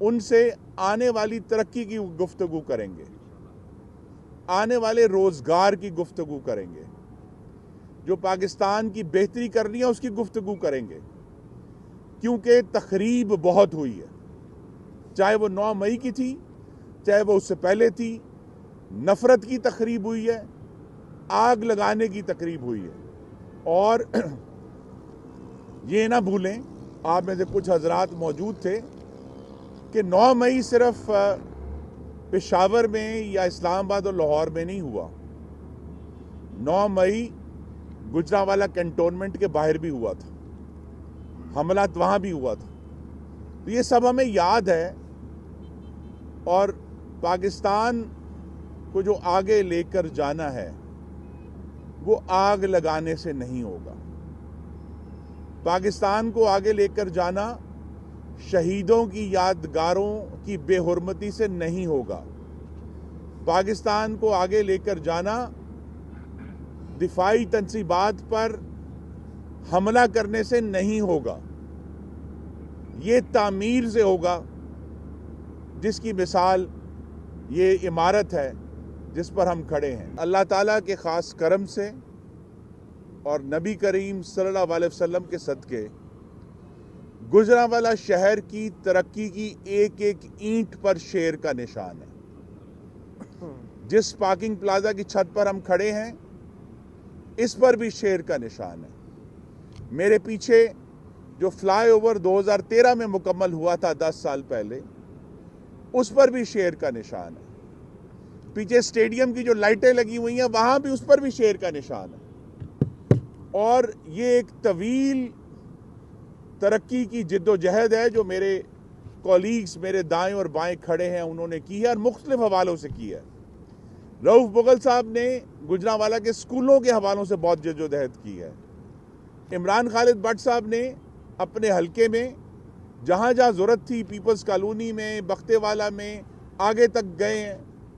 ان سے آنے والی ترقی کی گفتگو کریں گے, آنے والے روزگار کی گفتگو کریں گے, جو پاکستان کی بہتری کرنی ہے اس کی گفتگو کریں گے, کیونکہ تخریب بہت ہوئی ہے, چاہے وہ 9 مئی کی تھی, چاہے وہ اس سے پہلے تھی. نفرت کی تخریب ہوئی ہے, آگ لگانے کی تقریب ہوئی ہے. اور یہ نہ بھولیں, آپ میں سے کچھ حضرات موجود تھے, کہ 9 مئی صرف پشاور میں یا اسلام آباد اور لاہور میں نہیں ہوا. 9 مئی گجرانوالہ کنٹونمنٹ کے باہر بھی ہوا تھا, حملہ وہاں بھی ہوا تھا. تو یہ سب ہمیں یاد ہے, اور پاکستان کو جو آگے لے کر جانا ہے وہ آگ لگانے سے نہیں ہوگا. پاکستان کو آگے لے کر جانا شہیدوں کی یادگاروں کی بے حرمتی سے نہیں ہوگا. پاکستان کو آگے لے کر جانا دفاعی تنصیبات پر حملہ کرنے سے نہیں ہوگا. یہ تعمیر سے ہوگا, جس کی مثال یہ عمارت ہے جس پر ہم کھڑے ہیں. اللہ تعالیٰ کے خاص کرم سے اور نبی کریم صلی اللہ علیہ وسلم کے صدقے گجرانوالہ شہر کی ترقی کی ایک ایک اینٹ پر شیر کا نشان ہے. جس پارکنگ پلازا کی چھت پر ہم کھڑے ہیں اس پر بھی شیر کا نشان ہے. میرے پیچھے جو فلائی اوور 2013 میں مکمل ہوا تھا 10 سال پہلے, اس پر بھی شیر کا نشان ہے. پیچھے اسٹیڈیم کی جو لائٹیں لگی ہوئی ہیں وہاں بھی اس پر بھی شیر کا نشان ہے. اور یہ ایک طویل ترقی کی جد و جہد ہے جو میرے کولیگز میرے دائیں اور بائیں کھڑے ہیں انہوں نے کی ہے, اور مختلف حوالوں سے کی ہے. رؤف مغل صاحب نے گجرانوالہ کے سکولوں کے حوالوں سے بہت جد و جہد کی ہے. عمران خالد بٹ صاحب نے اپنے حلقے میں جہاں جہاں ضرورت تھی, پیپلز کالونی میں, بختے والا میں, آگے تک گئے ہیں,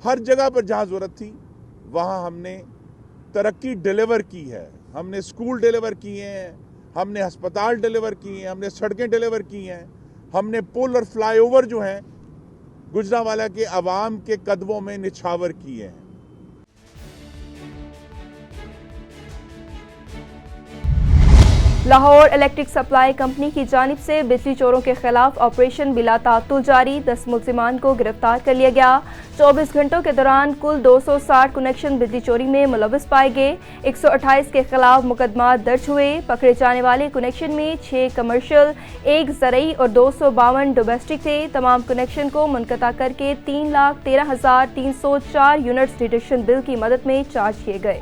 ہر جگہ پر جہاں ضرورت تھی وہاں ہم نے ترقی ڈیلیور کی ہے. ہم نے سکول ڈیلیور کیے ہیں, ہم نے ہسپتال ڈیلیور کیے ہیں, ہم نے سڑکیں ڈیلیور کی ہیں, ہم نے پل اور فلائی اوور جو ہیں گجرانوالہ کے عوام کے قدموں میں نچھاور کیے ہیں. لاہور الیکٹرک سپلائی کمپنی کی جانب سے بجلی چوروں کے خلاف آپریشن بلا تعطل جاری, 10 ملزمان کو گرفتار کر لیا گیا. 24 گھنٹوں کے دوران کل 260 کنیکشن بجلی چوری میں ملوث پائے گئے. 128 کے خلاف مقدمات درج ہوئے. پکڑے جانے والے کنیکشن میں 6 کمرشل, 1 زرعی اور 252 ڈومیسٹک تھے. تمام کنیکشن کو منقطع کر کے 3,13,304 یونٹس ڈیڈکشن بل کی مدد میں چارج کیے گئے.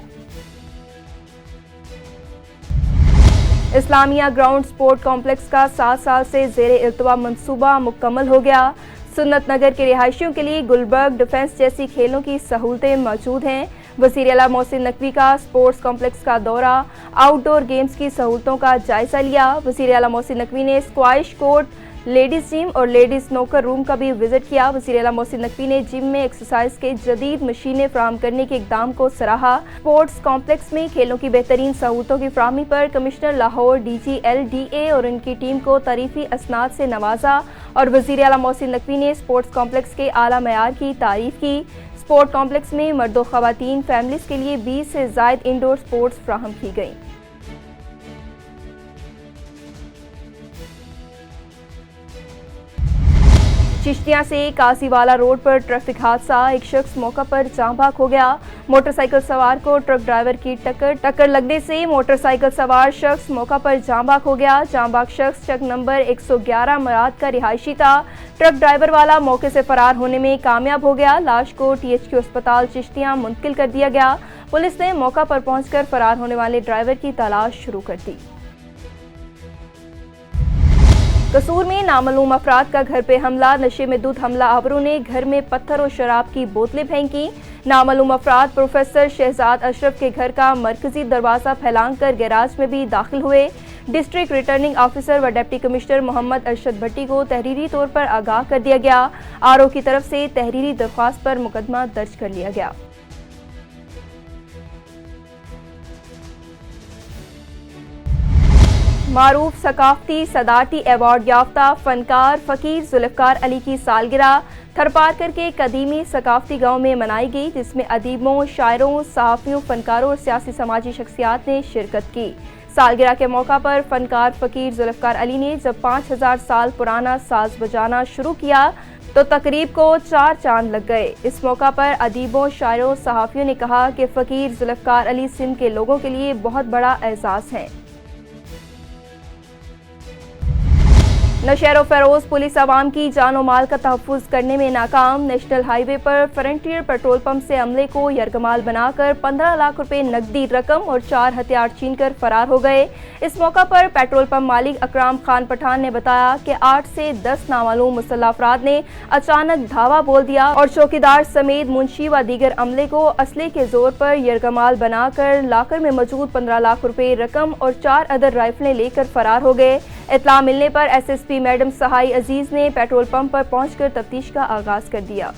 اسلامیہ گراؤنڈ سپورٹ کمپلیکس کا 7 سال سے زیر التوا منصوبہ مکمل ہو گیا. سنت نگر کے رہائشیوں کے لیے گلبرگ ڈیفنس جیسی کھیلوں کی سہولتیں موجود ہیں. وزیر اعلیٰ محسن نقوی کا سپورٹس کمپلیکس کا دورہ, آؤٹ ڈور گیمز کی سہولتوں کا جائزہ لیا. وزیر اعلیٰ محسن نقوی نے اسکواش کورٹ, لیڈیز جم اور لیڈیز سنوکر روم کا بھی وزٹ کیا. وزیر اعلیٰ محسن نقوی نے جم میں ایکسرسائز کے جدید مشینیں فراہم کرنے کے اقدام کو سراہا. اسپورٹس کمپلیکس میں کھیلوں کی بہترین سہولتوں کی فراہمی پر کمشنر لاہور DGLDA اور ان کی ٹیم کو تعریفی اسناد سے نوازا, اور وزیر اعلیٰ محسن نقوی نے اسپورٹس کمپلیکس کے اعلیٰ معیار کی تعریف کی. اسپورٹ کمپلیکس میں مرد و خواتین فیملیز کے لیے 20 سے زائد انڈور اسپورٹس فراہم کی گئیں. چشتیاں سے کاسی والا روڈ پر ٹریفک حادثہ, ایک شخص موقع پر جاں بحق ہو گیا. موٹر سائیکل سوار کو ٹرک ڈرائیور کی ٹکر لگنے سے موٹر سائیکل سوار شخص موقع پر جاں بحق ہو گیا. جاں بحق شخص چک نمبر 111 مراد کا رہائشی تھا. ٹرک ڈرائیور والا موقع سے فرار ہونے میں کامیاب ہو گیا. لاش کو THQ اسپتال چشتیاں منتقل کر دیا گیا. پولیس نے موقع پر پہنچ کر فرار ہونے والے ڈرائیور کی تلاش شروع کر دی. قصور میں نامعلوم افراد کا گھر پہ حملہ, نشے میں دھت حملہ آوروں نے گھر میں پتھر اور شراب کی بوتلیں پھینکی. نامعلوم افراد پروفیسر شہزاد اشرف کے گھر کا مرکزی دروازہ پھیلانگ کر گیراج میں بھی داخل ہوئے. ڈسٹرکٹ ریٹرننگ آفیسر و ڈپٹی کمشنر محمد ارشد بھٹی کو تحریری طور پر آگاہ کر دیا گیا. RO کی طرف سے تحریری درخواست پر مقدمہ درج کر لیا گیا. معروف ثقافتی صدارتی ایوارڈ یافتہ فنکار فقیر ذوالفقار علی کی سالگرہ تھرپارکر کے قدیمی ثقافتی گاؤں میں منائی گئی، جس میں ادیبوں، شاعروں، صحافیوں، فنکاروں اور سیاسی سماجی شخصیات نے شرکت کی۔ سالگرہ کے موقع پر فنکار فقیر ذوالفقار علی نے جب 5000 سال پرانا ساز بجانا شروع کیا تو تقریب کو 4 چاند لگ گئے۔ اس موقع پر ادیبوں، شاعروں، صحافیوں نے کہا کہ فقیر ذوالفقار علی سندھ کے لوگوں کے لیے بہت بڑا اعزاز ہیں۔ نوشہر و فیروز پولیس عوام کی جان و مال کا تحفظ کرنے میں ناکام، نیشنل ہائی وے پر فرنٹیئر پیٹرول پمپ سے عملے کو یرغمال بنا کر 15 لاکھ روپے نقدی رقم اور 4 ہتھیار چھین کر فرار ہو گئے۔ اس موقع پر پیٹرول پمپ مالک اکرام خان پٹھان نے بتایا کہ 8 سے 10 نامعلوم مسلح افراد نے اچانک دھاوا بول دیا اور چوکیدار سمیت منشی و دیگر عملے کو اسلحے کے زور پر یرغمال بنا کر لاکر میں موجود 15 لاکھ روپے رقم اور 4 ادر رائفلیں لے کر فرار ہو گئے۔ اطلاع ملنے پر ایس ایس پی میڈم سہائی عزیز نے پیٹرول پمپ پر پہنچ کر تفتیش کا آغاز کر دیا۔